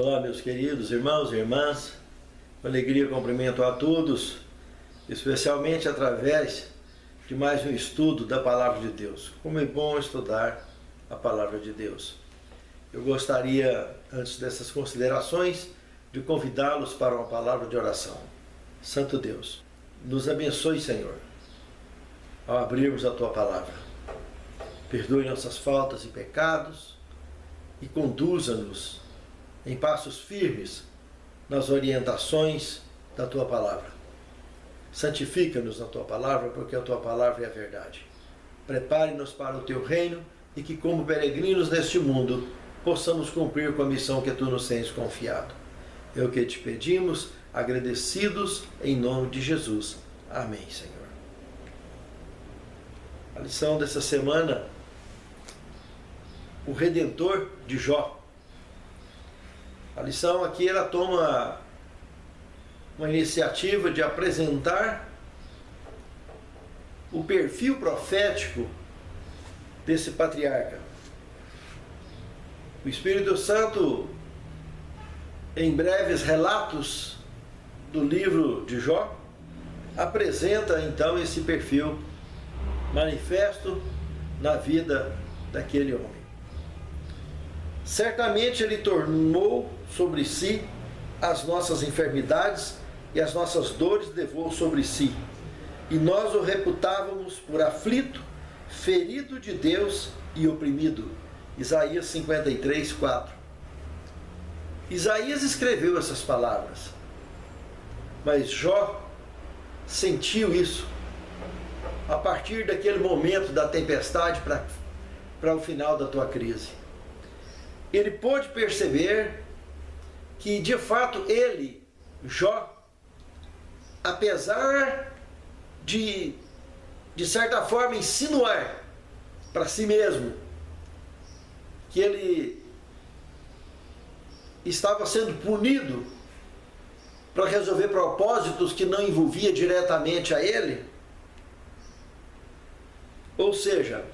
Olá, meus queridos irmãos e irmãs, com alegria cumprimento a todos, especialmente através de mais um estudo da Palavra de Deus. Como é bom estudar a Palavra de Deus. Eu gostaria, antes dessas considerações, de convidá-los para uma palavra de oração. Santo Deus, nos abençoe, Senhor, ao abrirmos a Tua Palavra. Perdoe nossas faltas e pecados e conduza-nos em passos firmes nas orientações da Tua Palavra. Santifica-nos na Tua Palavra, porque a Tua Palavra é a verdade. Prepare-nos para o Teu reino e que, como peregrinos neste mundo, possamos cumprir com a missão que Tu nos tens confiado. É o que te pedimos, agradecidos em nome de Jesus. Amém, Senhor. A lição dessa semana, o Redentor de Jó. A lição aqui, ela toma uma iniciativa de apresentar o perfil profético desse patriarca. O Espírito Santo, em breves relatos do livro de Jó, apresenta então esse perfil manifesto na vida daquele homem. Certamente ele tomou sobre si as nossas enfermidades e as nossas dores levou sobre si. E nós o reputávamos por aflito, ferido de Deus e oprimido. Isaías 53, 4. Isaías escreveu essas palavras, mas Jó sentiu isso a partir daquele momento da tempestade para o final da tua crise. Ele pôde perceber que, de fato, ele, Jó, apesar de certa forma, insinuar para si mesmo que ele estava sendo punido para resolver propósitos que não envolvia diretamente a ele, ou seja,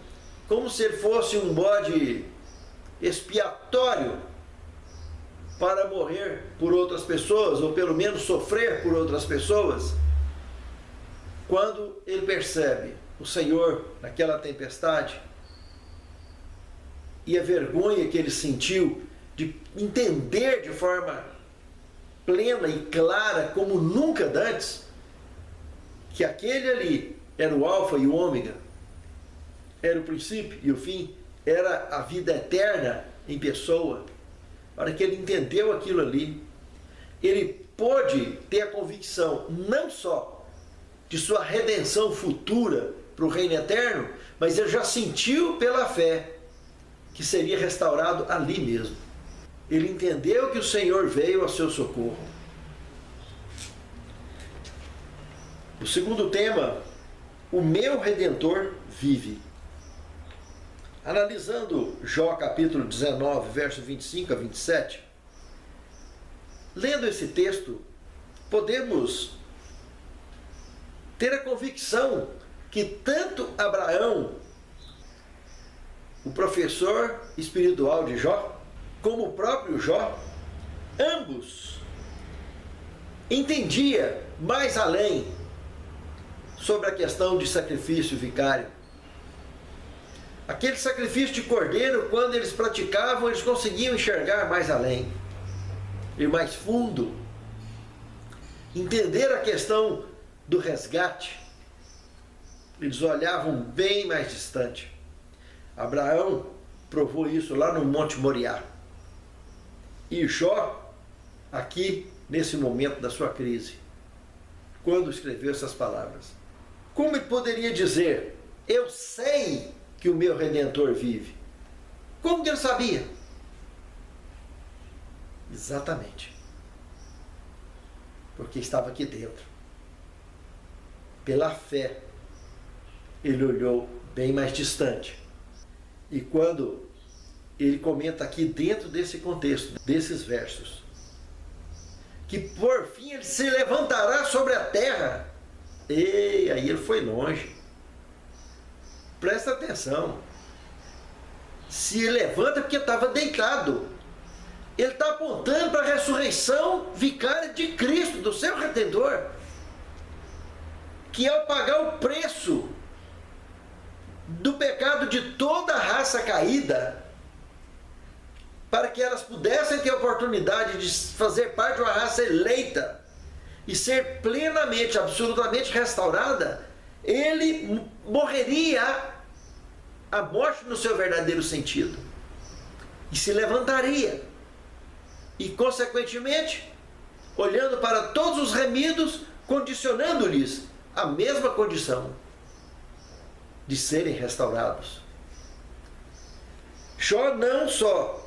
como se ele fosse um bode expiatório para morrer por outras pessoas, ou pelo menos sofrer por outras pessoas, quando ele percebe o Senhor naquela tempestade e a vergonha que ele sentiu de entender de forma plena e clara, como nunca antes, que aquele ali era o alfa e o ômega, era o princípio e o fim, era a vida eterna em pessoa. Para que ele entendeu aquilo ali, ele pôde ter a convicção não só de sua redenção futura para o reino eterno, mas ele já sentiu pela fé que seria restaurado ali mesmo. Ele entendeu que o Senhor veio ao seu socorro. O segundo tema, o meu Redentor vive. Analisando Jó capítulo 19, verso 25 a 27, lendo esse texto, podemos ter a convicção que tanto Abraão, o professor espiritual de Jó, como o próprio Jó, ambos entendia mais além sobre a questão de sacrifício vicário. Aquele sacrifício de cordeiro, quando eles praticavam, eles conseguiam enxergar mais além, ir mais fundo, entender a questão do resgate. Eles olhavam bem mais distante. Abraão provou isso lá no Monte Moriá. E Jó, aqui, nesse momento da sua crise, quando escreveu essas palavras. Como ele poderia dizer, eu sei que o meu Redentor vive? Como que ele sabia? Exatamente. Porque estava aqui dentro. Pela fé, ele olhou bem mais distante. E quando ele comenta aqui dentro desse contexto, desses versos, que por fim ele se levantará sobre a terra. E aí ele foi longe. Presta atenção. Se levanta porque estava deitado. ele está apontando para a ressurreição vicária de Cristo, do seu Redentor, que ao pagar o preço do pecado de toda a raça caída, para que elas pudessem ter a oportunidade de fazer parte de uma raça eleita e ser plenamente, absolutamente restaurada, ele morreria a morte no seu verdadeiro sentido e se levantaria. E, consequentemente, olhando para todos os remidos, condicionando-lhes a mesma condição de serem restaurados. Jó não só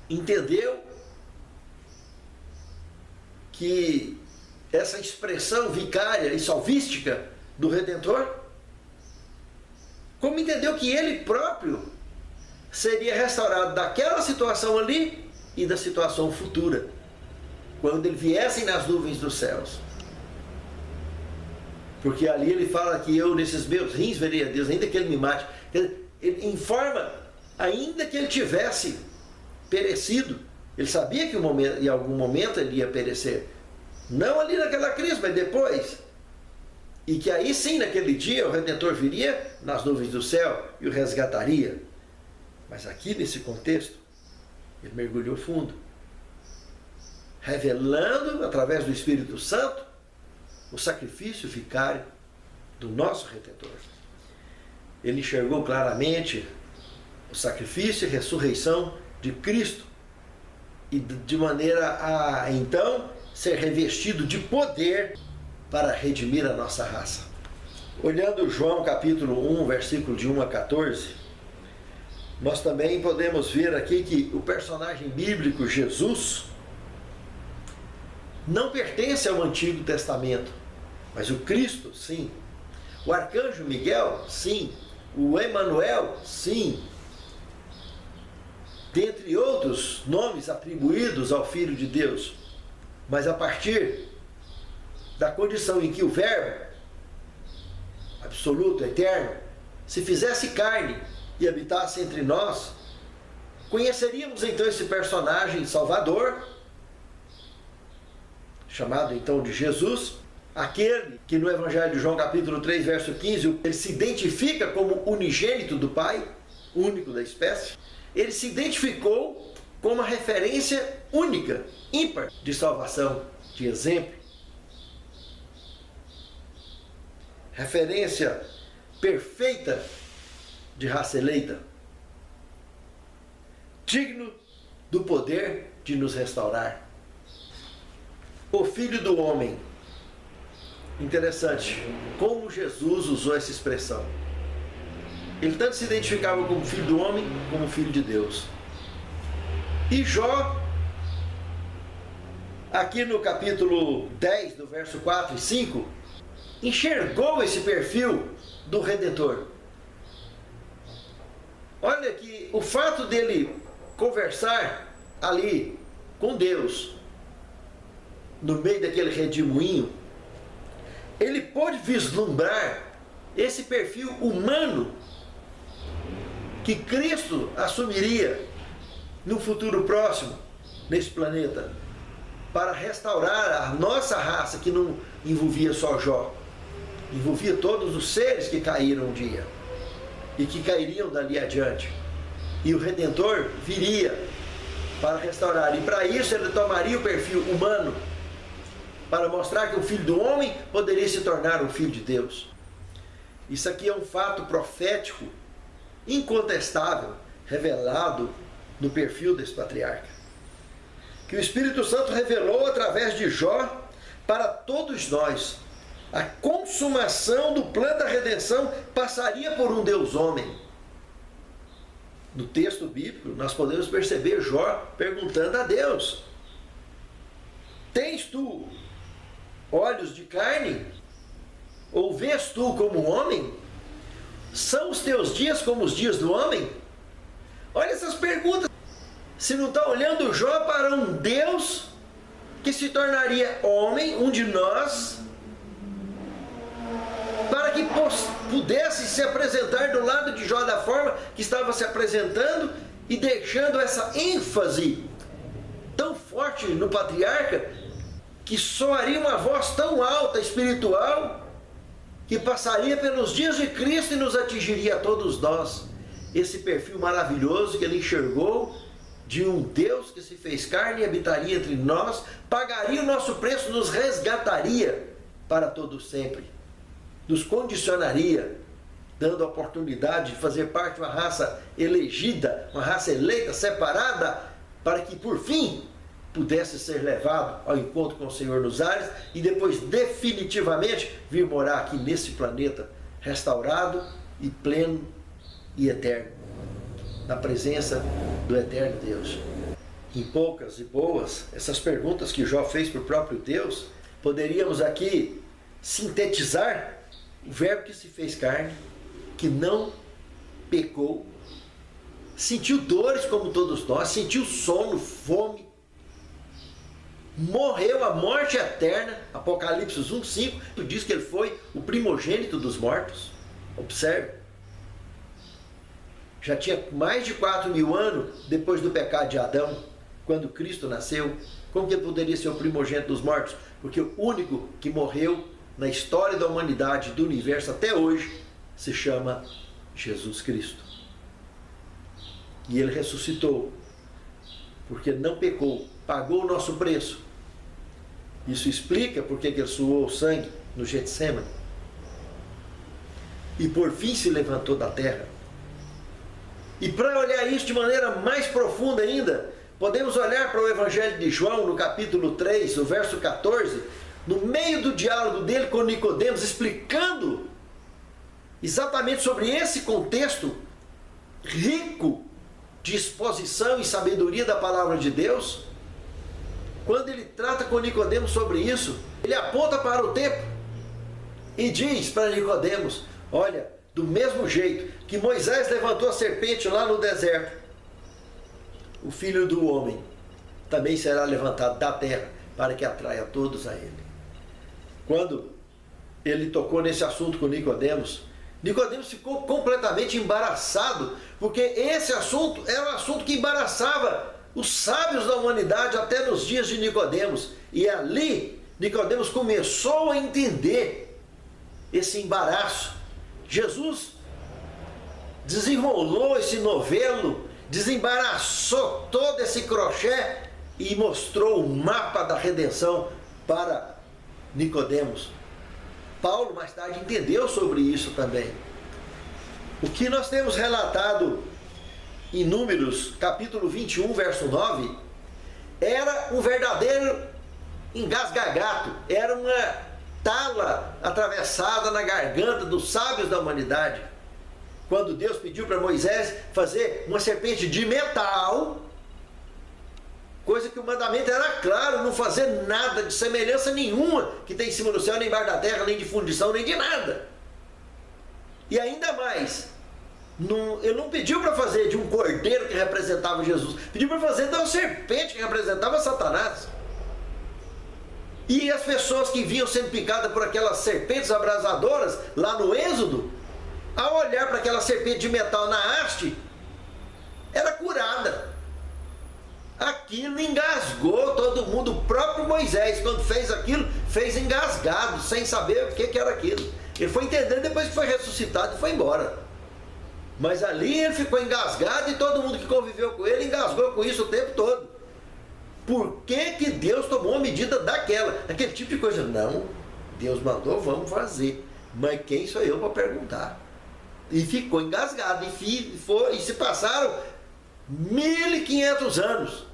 entendeu que essa expressão vicária e salvística do Redentor, como entendeu que ele próprio seria restaurado daquela situação ali e da situação futura, quando ele viesse nas nuvens dos céus. Porque ali ele fala que eu nesses meus rins verei a Deus, ainda que ele me mate. Ele informa, ainda que ele tivesse perecido, ele sabia que em algum momento ele ia perecer. Não ali naquela crise, mas depois. E que aí sim, naquele dia, o Redentor viria nas nuvens do céu e o resgataria. Mas aqui nesse contexto, ele mergulhou fundo, revelando através do Espírito Santo o sacrifício vicário do nosso Redentor. Ele enxergou claramente o sacrifício e ressurreição de Cristo, e de maneira a então ser revestido de poder para redimir a nossa raça. Olhando João capítulo 1, versículo de 1 a 14, nós também podemos ver aqui que o personagem bíblico Jesus não pertence ao Antigo Testamento, mas o Cristo, sim. O arcanjo Miguel, sim. O Emanuel, sim. Dentre outros nomes atribuídos ao Filho de Deus. Mas a partir da condição em que o Verbo, absoluto, eterno, se fizesse carne e habitasse entre nós, conheceríamos então esse personagem salvador, chamado então de Jesus, aquele que no Evangelho de João capítulo 3, verso 15, ele se identifica como unigênito do Pai, único da espécie. Ele se identificou como uma referência única, ímpar, de salvação, de exemplo. Referência perfeita de raça eleita. Digno do poder de nos restaurar. O Filho do Homem. Interessante como Jesus usou essa expressão. Ele tanto se identificava como Filho do Homem, como Filho de Deus. E Jó, aqui no capítulo 10, do verso 4 e 5, enxergou esse perfil do Redentor. Olha que o fato dele conversar ali com Deus, no meio daquele redemoinho, ele pôde vislumbrar esse perfil humano que Cristo assumiria no futuro próximo, nesse planeta, para restaurar a nossa raça, que não envolvia só Jó, envolvia todos os seres que caíram um dia e que cairiam dali adiante. E o Redentor viria para restaurar, e para isso ele tomaria o perfil humano, para mostrar que o Filho do Homem poderia se tornar um Filho de Deus. Isso aqui é um fato profético, incontestável, revelado no perfil desse patriarca, que o Espírito Santo revelou através de Jó para todos nós. A consumação do plano da redenção passaria por um Deus homem. No texto bíblico nós podemos perceber Jó perguntando a Deus: tens tu olhos de carne? Ou vês tu como homem? São os teus dias como os dias do homem? Olha essas perguntas. Se não está olhando Jó para um Deus que se tornaria homem, um de nós, para que pudesse se apresentar do lado de Jó da forma que estava se apresentando e deixando essa ênfase tão forte no patriarca, que soaria uma voz tão alta, espiritual, que passaria pelos dias de Cristo e nos atingiria a todos nós. Esse perfil maravilhoso que ele enxergou de um Deus que se fez carne e habitaria entre nós, pagaria o nosso preço, nos resgataria para todo sempre, nos condicionaria, dando a oportunidade de fazer parte de uma raça elegida, uma raça eleita, separada, para que por fim pudesse ser levado ao encontro com o Senhor nos ares e depois definitivamente vir morar aqui nesse planeta restaurado e pleno e eterno, na presença do eterno Deus. Em poucas e boas, essas perguntas que Jó fez para o próprio Deus, poderíamos aqui sintetizar o verbo que se fez carne, que não pecou, sentiu dores como todos nós, sentiu sono, fome, morreu a morte eterna. Apocalipse 1:5 diz que ele foi o primogênito dos mortos. Observe, já tinha mais de 4.000 anos depois do pecado de Adão, quando Cristo nasceu. Como que ele poderia ser o primogênito dos mortos? Porque o único que morreu na história da humanidade, do universo até hoje, se chama Jesus Cristo. E ele ressuscitou, porque não pecou, pagou o nosso preço. Isso explica porque ele suou o sangue no Getsemane. E por fim se levantou da terra. E para olhar isso de maneira mais profunda ainda, podemos olhar para o Evangelho de João, no capítulo 3, o verso 14, no meio do diálogo dele com Nicodemos, explicando exatamente sobre esse contexto rico de exposição e sabedoria da palavra de Deus. Quando ele trata com Nicodemos sobre isso, ele aponta para o tempo e diz para Nicodemos: olha, do mesmo jeito que Moisés levantou a serpente lá no deserto, o Filho do Homem também será levantado da terra para que atraia todos a ele. Quando ele tocou nesse assunto com Nicodemos, Nicodemos ficou completamente embaraçado, porque esse assunto era um assunto que embaraçava os sábios da humanidade até nos dias de Nicodemos. E ali Nicodemos começou a entender esse embaraço. Jesus desenrolou esse novelo, desembaraçou todo esse crochê e mostrou o mapa da redenção para Nicodemos. Paulo mais tarde entendeu sobre isso também. O que nós temos relatado em Números, capítulo 21, verso 9, era um verdadeiro engasgagato, era uma tala atravessada na garganta dos sábios da humanidade. Quando Deus pediu para Moisés fazer uma serpente de metal, coisa que o mandamento era claro, não fazer nada de semelhança nenhuma que tem em cima do céu, nem embaixo da terra, nem de fundição, nem de nada. E ainda mais, ele não pediu para fazer de um cordeiro que representava Jesus, pediu para fazer de uma serpente que representava Satanás. E as pessoas que vinham sendo picadas por aquelas serpentes abrasadoras, lá no Êxodo, ao olhar para aquela serpente de metal na haste, era curada. Aquilo engasgou todo mundo. O próprio Moisés, quando fez aquilo, fez engasgado, sem saber o que era aquilo. Ele foi entendendo depois que foi ressuscitado e foi embora. Mas ali ele ficou engasgado e todo mundo que conviveu com ele engasgou com isso o tempo todo. Por que Deus tomou uma medida daquela? Aquele tipo de coisa. Não, Deus mandou, vamos fazer. Mas quem sou eu para perguntar? E ficou engasgado. E se passaram 1.500 anos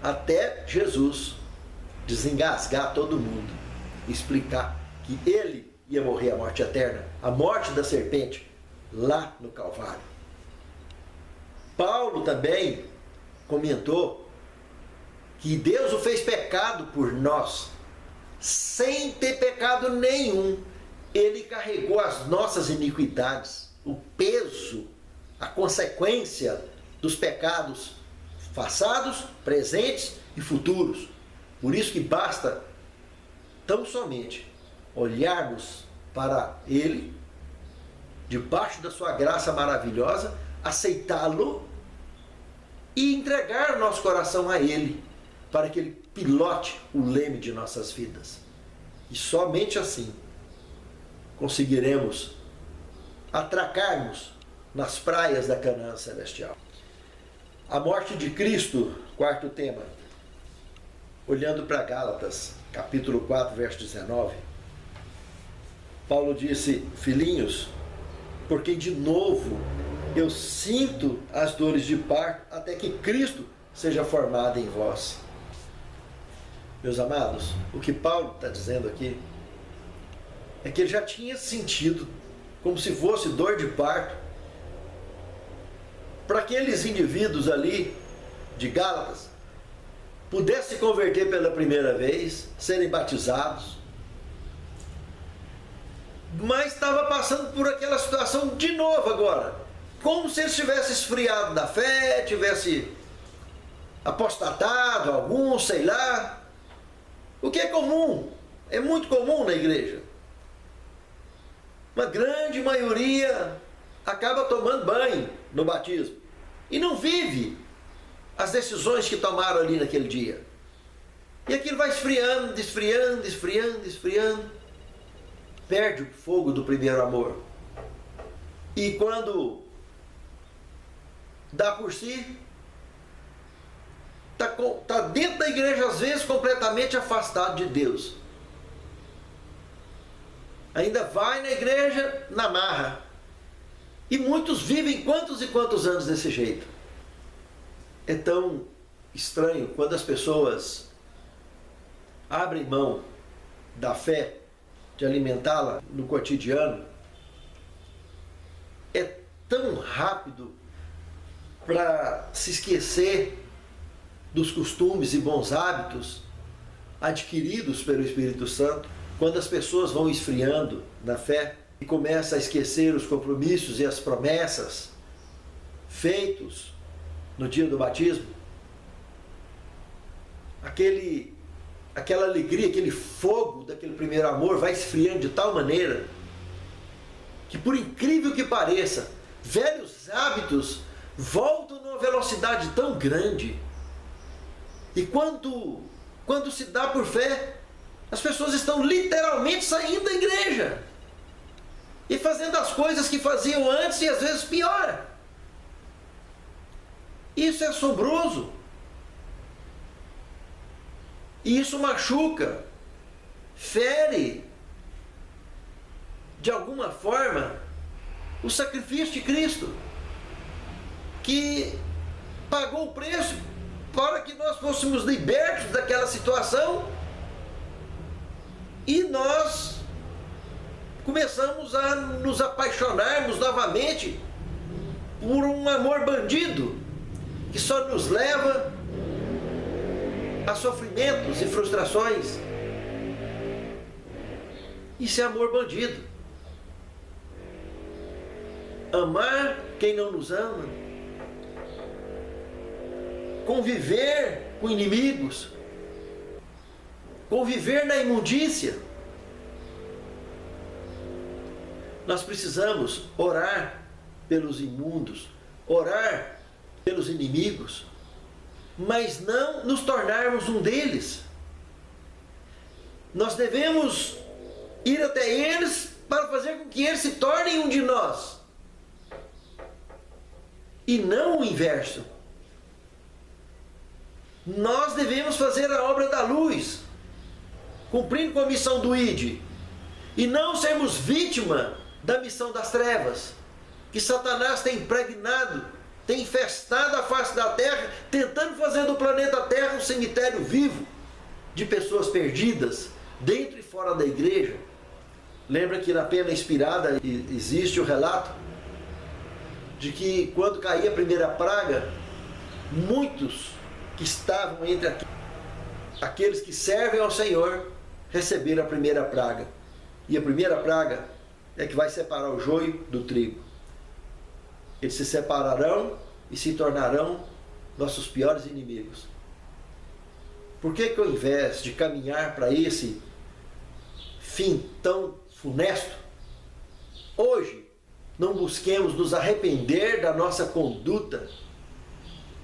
até Jesus desengasgar todo mundo, explicar que ele ia morrer a morte eterna, a morte da serpente, lá no Calvário. Paulo também comentou que Deus o fez pecado por nós, sem ter pecado nenhum. Ele carregou as nossas iniquidades, o peso, a consequência dos pecados passados, presentes e futuros. Por isso que basta tão somente olharmos para Ele, debaixo da sua graça maravilhosa, aceitá-lo e entregar o nosso coração a Ele, para que Ele pilote o leme de nossas vidas. E somente assim conseguiremos atracarmos nas praias da Canaã celestial. A morte de Cristo, quarto tema. Olhando para Gálatas, capítulo 4, verso 19, Paulo disse: filhinhos, porque de novo eu sinto as dores de parto até que Cristo seja formado em vós. Meus amados, o que Paulo está dizendo aqui é que ele já tinha sentido como se fosse dor de parto para aqueles indivíduos ali de Gálatas pudessem se converter pela primeira vez, serem batizados, mas estava passando por aquela situação de novo agora, como se eles tivessem esfriado da fé, tivesse apostatado algum, sei lá. O que é comum, é muito comum na igreja. Uma grande maioria acaba tomando banho no batismo e não vive as decisões que tomaram ali naquele dia. E aquilo vai esfriando, esfriando, esfriando, esfriando. Perde o fogo do primeiro amor. E quando dá por si, está dentro da igreja, às vezes, completamente afastado de Deus. Ainda vai na igreja na marra. E muitos vivem quantos e quantos anos desse jeito. É tão estranho quando as pessoas abrem mão da fé, de alimentá-la no cotidiano. É tão rápido para se esquecer dos costumes e bons hábitos adquiridos pelo Espírito Santo. Quando as pessoas vão esfriando na fé e começam a esquecer os compromissos e as promessas feitos no dia do batismo, aquela alegria, aquele fogo daquele primeiro amor vai esfriando de tal maneira que, por incrível que pareça, velhos hábitos voltam numa velocidade tão grande. E quando se dá por fé, as pessoas estão literalmente saindo da igreja e fazendo as coisas que faziam antes e às vezes pior. Isso é assombroso. E isso machuca, fere, de alguma forma, o sacrifício de Cristo, que pagou o preço para que nós fôssemos libertos daquela situação, e nós começamos a nos apaixonarmos novamente por um amor bandido, que só nos leva a sofrimentos e frustrações. Isso é amor bandido. Amar quem não nos ama, conviver com inimigos, conviver na imundícia. Nós precisamos orar pelos imundos, orar pelos inimigos, mas não nos tornarmos um deles. Nós devemos ir até eles para fazer com que eles se tornem um de nós, e não o inverso. Nós devemos fazer a obra da luz, cumprindo com a missão do ID, e não sermos vítima da missão das trevas, que Satanás tem impregnado, tem infestado a face da terra, tentando fazer do planeta Terra um cemitério vivo de pessoas perdidas, dentro e fora da igreja. Lembra que na Pena Inspirada existe o relato de que quando caía a primeira praga, muitos que estavam entre aqueles que servem ao Senhor receberam a primeira praga. E a primeira praga é que vai separar o joio do trigo. Eles se separarão e se tornarão nossos piores inimigos. Por que ao invés de caminhar para esse fim tão funesto, hoje não busquemos nos arrepender da nossa conduta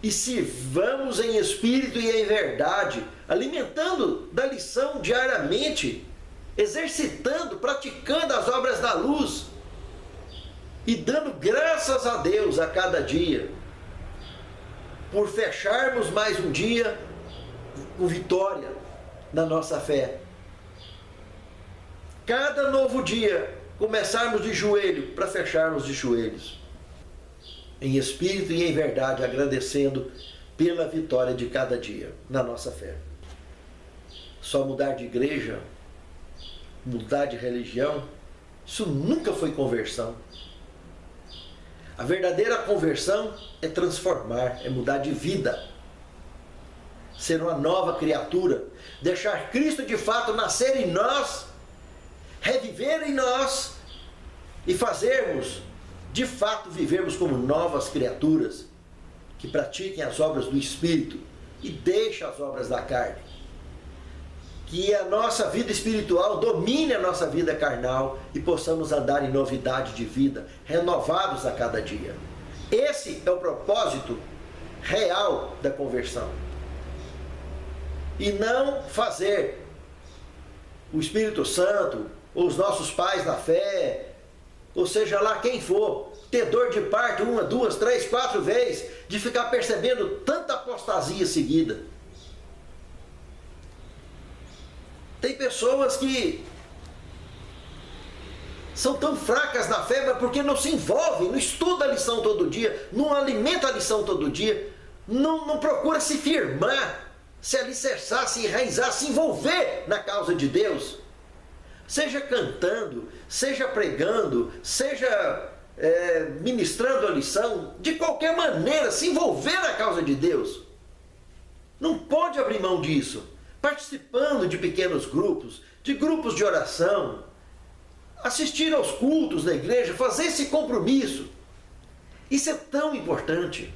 e sirvamos em espírito e em verdade, alimentando da lição diariamente, exercitando, praticando as obras da luz e dando graças a Deus a cada dia, por fecharmos mais um dia com vitória na nossa fé. Cada novo dia, começarmos de joelho para fecharmos de joelhos, em espírito e em verdade, agradecendo pela vitória de cada dia na nossa fé. Só mudar de igreja, mudar de religião, isso nunca foi conversão. A verdadeira conversão é transformar, é mudar de vida, ser uma nova criatura, deixar Cristo de fato nascer em nós, reviver em nós e fazermos, de fato, vivermos como novas criaturas que pratiquem as obras do Espírito e deixem as obras da carne. Que a nossa vida espiritual domine a nossa vida carnal e possamos andar em novidade de vida, renovados a cada dia. Esse é o propósito real da conversão. E não fazer o Espírito Santo, ou os nossos pais na fé, ou seja lá quem for, ter dor de parto 1, 2, 3, 4 vezes, de ficar percebendo tanta apostasia seguida. Tem pessoas que são tão fracas na fé, mas porque não se envolvem, não estuda a lição todo dia, não alimenta a lição todo dia, não procura se firmar, se alicerçar, se enraizar, se envolver na causa de Deus. Seja cantando, seja pregando, seja ministrando a lição, de qualquer maneira, se envolver na causa de Deus. Não pode abrir mão disso. Participando de pequenos grupos, de grupos de oração, assistir aos cultos da igreja, fazer esse compromisso. Isso é tão importante.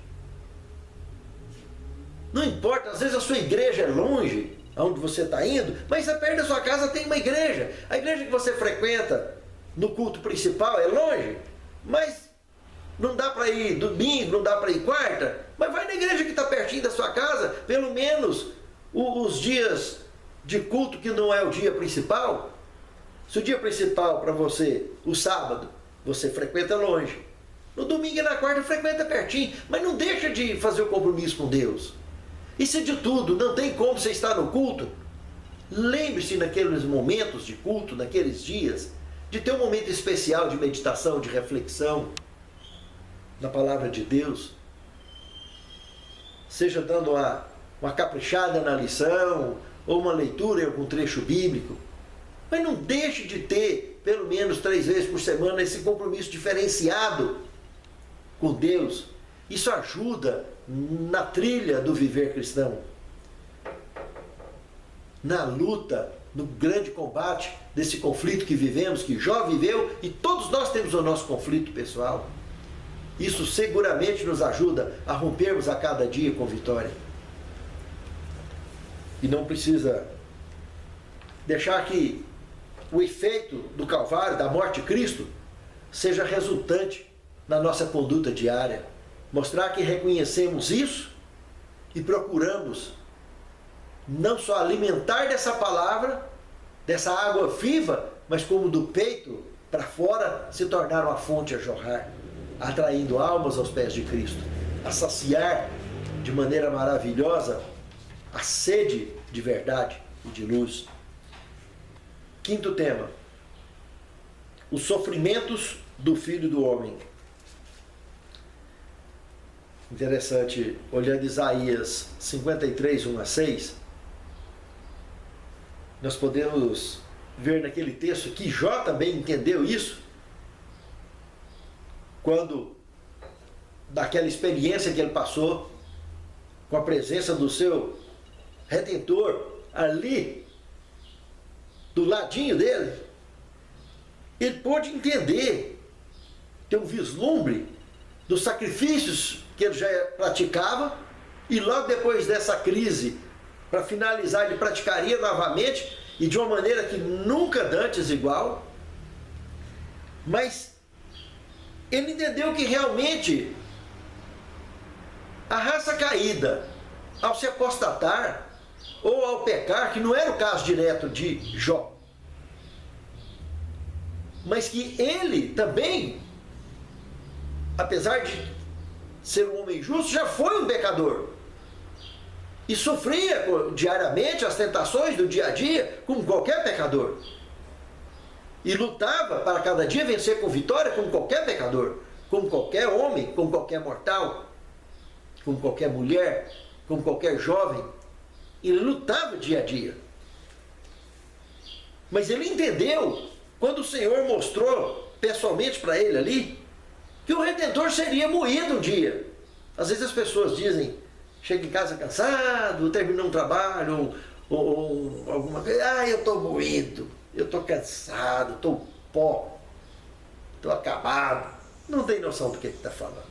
Não importa, às vezes a sua igreja é longe, aonde você está indo, mas perto da sua casa tem uma igreja. A igreja que você frequenta no culto principal é longe, mas não dá para ir domingo, não dá para ir quarta, mas vai na igreja que está pertinho da sua casa, pelo menos os dias de culto que não é o dia principal. Se o dia principal para você, o sábado, você frequenta longe, no domingo e na quarta frequenta pertinho, mas não deixa de fazer o compromisso com Deus. E se de tudo não tem como você estar no culto, lembre-se naqueles momentos de culto, naqueles dias, de ter um momento especial de meditação, de reflexão na palavra de Deus, seja dando uma caprichada na lição, ou uma leitura em algum trecho bíblico, mas não deixe de ter, pelo menos 3 vezes por semana, esse compromisso diferenciado com Deus. Isso ajuda na trilha do viver cristão, na luta, no grande combate desse conflito que vivemos, que Jó viveu, e todos nós temos o nosso conflito pessoal. Isso seguramente nos ajuda a rompermos a cada dia com vitória. E não precisa deixar que o efeito do Calvário, da morte de Cristo, seja resultante na nossa conduta diária. Mostrar que reconhecemos isso e procuramos não só alimentar dessa palavra, dessa água viva, mas como do peito para fora se tornar uma fonte a jorrar, atraindo almas aos pés de Cristo, a saciar de maneira maravilhosa a sede de verdade e de luz. 5º tema: os sofrimentos do Filho do Homem. Interessante, olhando Isaías 53, 1 a 6, nós podemos ver naquele texto que Jó também entendeu isso, quando, daquela experiência que ele passou, com a presença do seu Redentor ali, do ladinho dele, ele pôde entender, ter um vislumbre dos sacrifícios que ele já praticava, e logo depois dessa crise, para finalizar, ele praticaria novamente, e de uma maneira que nunca dantes igual. Mas ele entendeu que realmente A raça caída, ao se apostatar ou ao pecar, que não era o caso direto de Jó, mas que ele também, apesar de ser um homem justo, já foi um pecador. E sofria diariamente as tentações do dia a dia, como qualquer pecador. E lutava para cada dia vencer com vitória, como qualquer pecador, como qualquer homem, como qualquer mortal, como qualquer mulher, como qualquer jovem. Ele lutava dia a dia. Mas ele entendeu, quando o Senhor mostrou pessoalmente para ele ali, que o Redentor seria moído um dia. Às vezes as pessoas dizem, chega em casa cansado, terminou um trabalho, ou alguma coisa, eu estou moído, eu estou cansado, estou pó, estou acabado. Não tem noção do que está falando.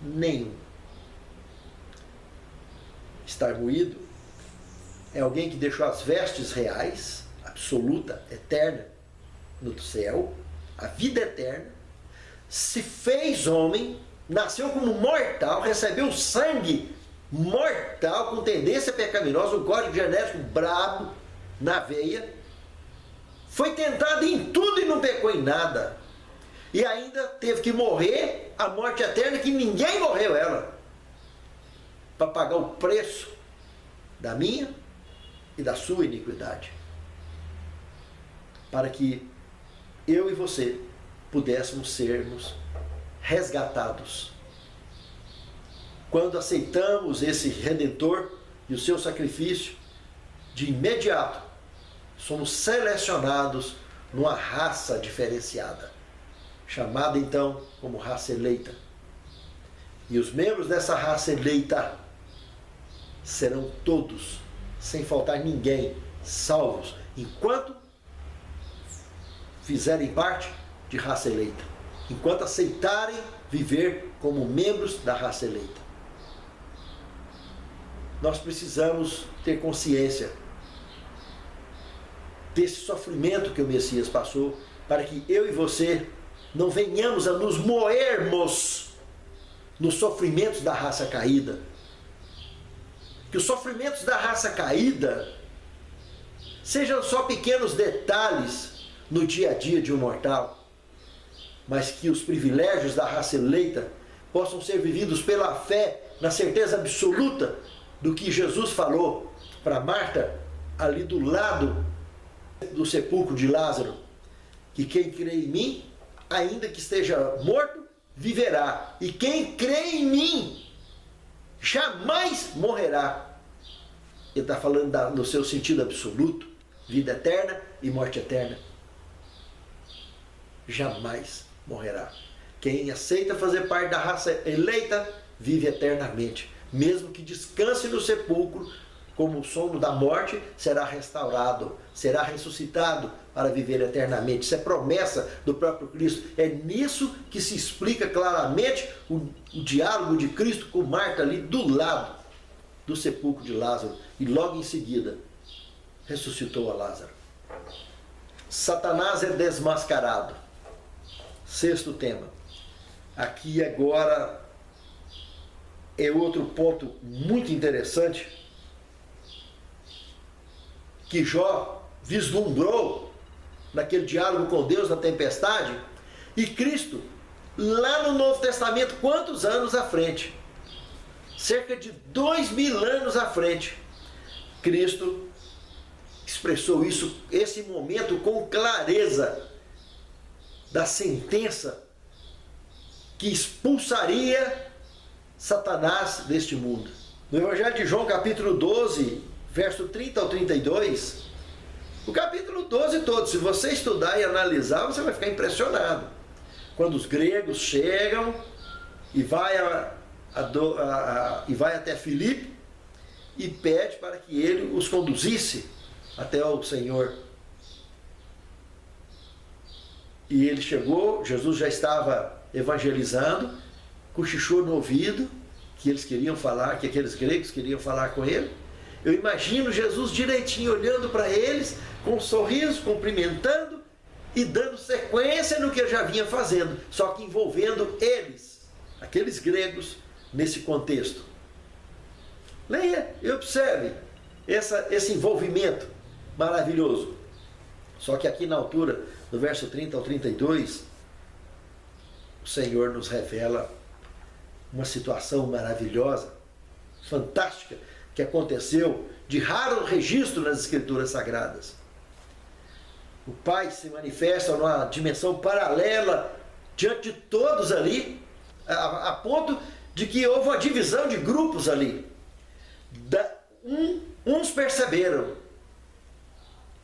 Nenhum. Estar moído é alguém que deixou as vestes reais, absoluta, eterna, no céu, a vida eterna, se fez homem, nasceu como mortal, recebeu sangue mortal, com tendência pecaminosa, um código genético brabo na veia, foi tentado em tudo e não pecou em nada, e ainda teve que morrer a morte eterna, que ninguém morreu ela, para pagar o preço da minha e da sua iniquidade, para que eu e você pudéssemos sermos resgatados. Quando aceitamos esse Redentor e o seu sacrifício, de imediato somos selecionados numa raça diferenciada, chamada então como raça eleita. E os membros dessa raça eleita serão todos, sem faltar ninguém, salvos, enquanto fizerem parte de raça eleita, enquanto aceitarem viver como membros da raça eleita. Nós precisamos ter consciência desse sofrimento que o Messias passou, para que eu e você não venhamos a nos moermos nos sofrimentos da raça caída. Que os sofrimentos da raça caída sejam só pequenos detalhes no dia a dia de um mortal, mas que os privilégios da raça eleita possam ser vividos pela fé, na certeza absoluta do que Jesus falou para Marta, ali do lado do sepulcro de Lázaro, que quem crê em mim, ainda que esteja morto, viverá, e quem crê em mim jamais morrerá. Ele está falando no seu sentido absoluto, vida eterna e morte eterna. Jamais morrerá. Quem aceita fazer parte da raça eleita, vive eternamente. Mesmo que descanse no sepulcro, como o sono da morte, será restaurado, será ressuscitado para viver eternamente. Isso é promessa do próprio Cristo. É nisso que se explica claramente o diálogo de Cristo com Marta ali do lado do sepulcro de Lázaro. E logo em seguida, ressuscitou a Lázaro. Satanás é desmascarado. Sexto tema. Aqui agora é outro ponto muito interessante que Jó vislumbrou naquele diálogo com Deus na tempestade, e Cristo lá no Novo Testamento, quantos anos à frente? Cerca de 2000 anos à frente, Cristo expressou isso, esse momento com clareza da sentença que expulsaria Satanás deste mundo. No Evangelho de João, capítulo 12, verso 30 ao 32, o capítulo 12 todo, se você estudar e analisar, você vai ficar impressionado. Quando os gregos chegam e vai até Filipe e pede para que ele os conduzisse até o Senhor. E ele chegou, Jesus já estava evangelizando, cochichou no ouvido que eles queriam falar, que aqueles gregos queriam falar com ele. Eu imagino Jesus direitinho olhando para eles, com um sorriso, cumprimentando e dando sequência no que ele já vinha fazendo, só que envolvendo eles, aqueles gregos, nesse contexto. Leia e observe esse envolvimento maravilhoso. Só que aqui na altura, do verso 30 ao 32, o Senhor nos revela uma situação maravilhosa, fantástica, que aconteceu de raro registro nas Escrituras Sagradas. O Pai se manifesta numa dimensão paralela diante de todos ali, a ponto de que houve uma divisão de grupos ali. Uns perceberam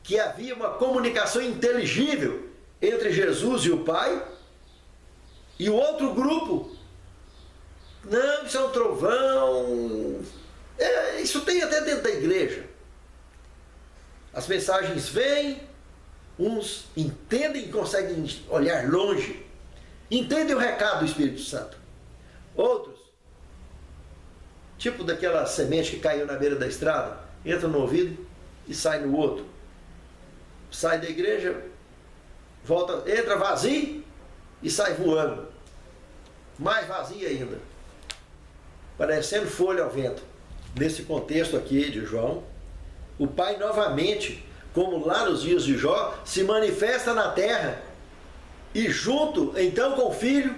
que havia uma comunicação inteligível entre Jesus e o Pai, e o outro grupo, não, isso é um trovão, isso tem até dentro da igreja. As mensagens vêm, uns entendem e conseguem olhar longe, entendem o recado do Espírito Santo. Outros, tipo daquela semente que caiu na beira da estrada, entra no ouvido e sai no outro. Sai da igreja, volta, entra vazio e sai voando. Mais vazio ainda, parecendo folha ao vento. Nesse contexto aqui de João, o Pai novamente, como lá nos dias de Jó, se manifesta na terra e junto então com o Filho.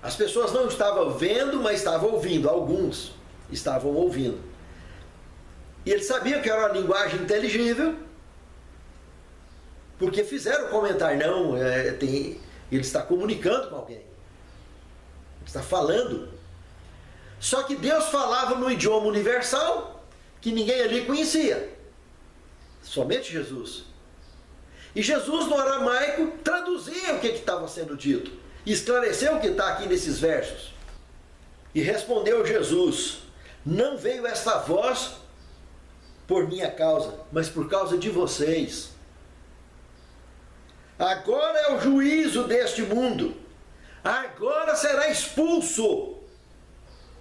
As pessoas não estavam vendo, mas estavam ouvindo. Alguns estavam ouvindo. E ele sabia que era uma linguagem inteligível, porque fizeram o comentário, não, ele está comunicando com alguém. Ele está falando. Só que Deus falava no idioma universal, que ninguém ali conhecia. Somente Jesus. E Jesus, no aramaico, traduzia o que estava sendo dito. E esclareceu o que está aqui nesses versos. E respondeu Jesus: não veio esta voz por minha causa, mas por causa de vocês. Agora é o juízo deste mundo. Agora será expulso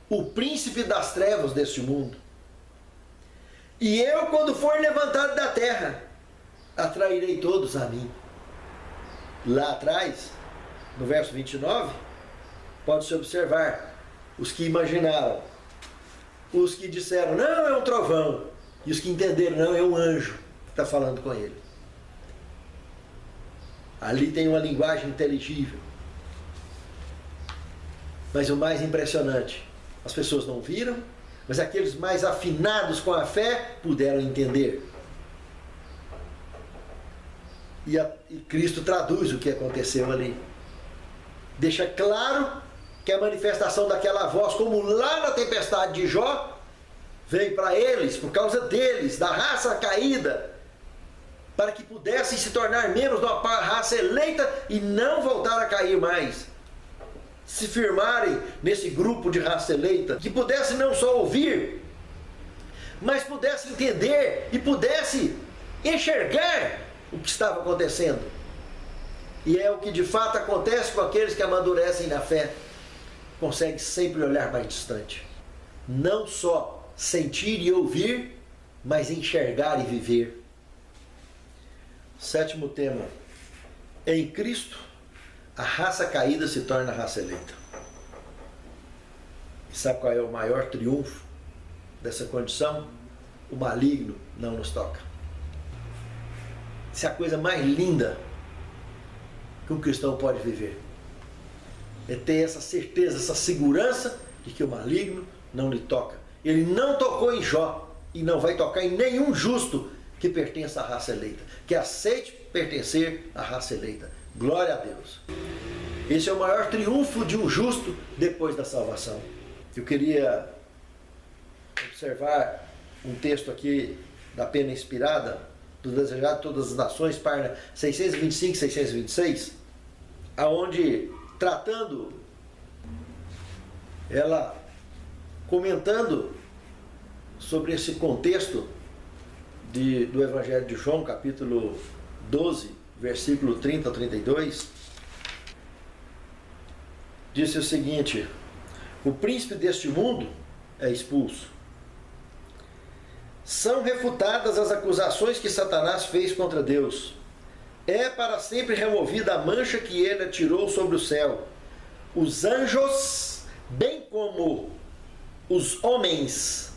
o príncipe das trevas deste mundo. E eu, quando for levantado da terra, atrairei todos a mim. Lá atrás, no verso 29, pode-se observar os que imaginaram, os que disseram, não, é um trovão, e os que entenderam, não, é um anjo que está falando com ele. Ali tem uma linguagem inteligível. Mas o mais impressionante, as pessoas não viram, mas aqueles mais afinados com a fé puderam entender. E Cristo traduz o que aconteceu ali. Deixa claro que a manifestação daquela voz, como lá na tempestade de Jó, veio para eles, por causa deles, da raça caída, para que pudessem se tornar membros de uma raça eleita e não voltar a cair mais. Se firmarem nesse grupo de raça eleita, que pudessem não só ouvir, mas pudessem entender e pudessem enxergar o que estava acontecendo. E é o que de fato acontece com aqueles que amadurecem na fé. Conseguem sempre olhar mais distante. Não só sentir e ouvir, mas enxergar e viver. Sétimo tema. Em Cristo, a raça caída se torna a raça eleita. E sabe qual é o maior triunfo dessa condição? O maligno não nos toca. Isso é a coisa mais linda que um cristão pode viver. É ter essa certeza, essa segurança de que o maligno não lhe toca. Ele não tocou em Jó e não vai tocar em nenhum justo que pertença à raça eleita, que aceite pertencer à raça eleita. Glória a Deus. Esse é o maior triunfo de um justo depois da salvação. Eu queria observar um texto aqui da Pena Inspirada, do Desejado de Todas as Nações, página 625 e 626, aonde, tratando, ela comentando sobre esse contexto do Evangelho de João, capítulo 12, versículo 30 a 32, disse o seguinte: o príncipe deste mundo é expulso. São refutadas as acusações que Satanás fez contra Deus. É para sempre removida a mancha que ele atirou sobre o céu. Os anjos, bem como os homens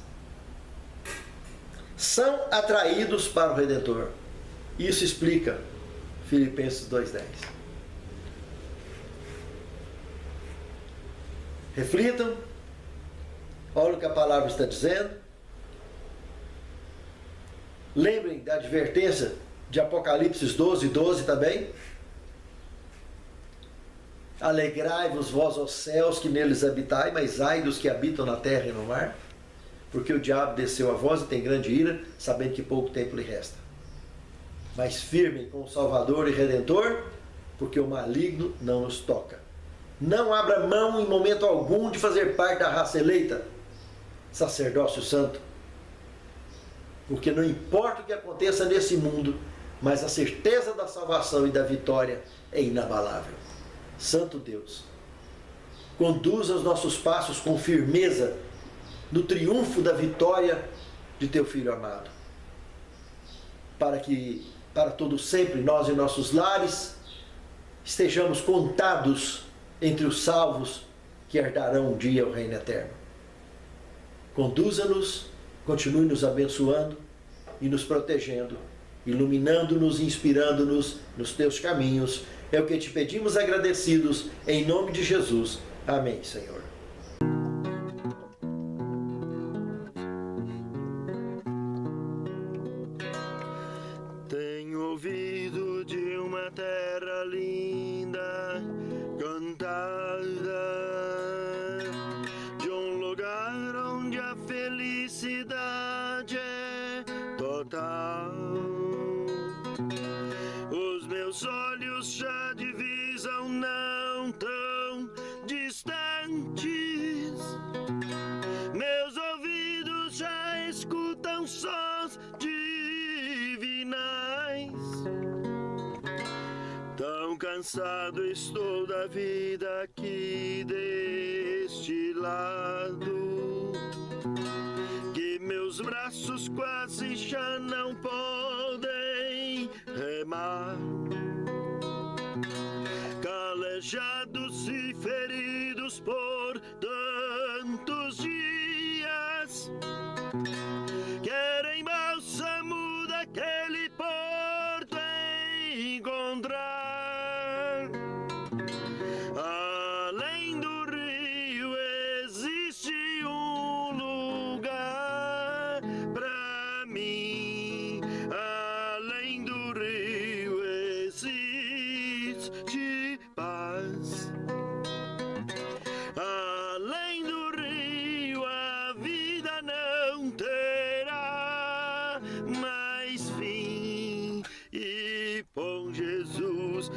são atraídos para o Redentor. Isso explica Filipenses 2:10. Reflitam, olha o que a palavra está dizendo. Lembrem da advertência de Apocalipse 12:12 também. Alegrai-vos vós, ó céus, que neles habitai, mas ai dos que habitam na terra e no mar, porque o diabo desceu a vós e tem grande ira, sabendo que pouco tempo lhe resta. Mas firmem com o Salvador e Redentor, porque o maligno não nos toca. Não abra mão em momento algum de fazer parte da raça eleita, sacerdócio santo. Porque não importa o que aconteça nesse mundo, mas a certeza da salvação e da vitória é inabalável. Santo Deus, conduza os nossos passos com firmeza no triunfo da vitória de teu Filho amado. Para que, para todo sempre, nós e nossos lares estejamos contados entre os salvos que herdarão um dia o reino eterno. Conduza-nos, continue nos abençoando e nos protegendo, iluminando-nos e inspirando-nos nos teus caminhos. É o que te pedimos agradecidos, em nome de Jesus. Amém, Senhor. Tenho ouvido de uma terra linda cantada, de um lugar onde a felicidade é total. Os meus olhos já divisam não tão distantes, meus ouvidos já escutam sons divinais. Tão cansado estou da vida aqui deste lado, que meus braços quase já não podem remar. Calejados e feridos por tantos dias, querem bálsamo daquele porto encontrar. Além do rio existe um lugar pra mim. Além do rio existe paz. Além do rio a vida não terá mais fim. E com Jesus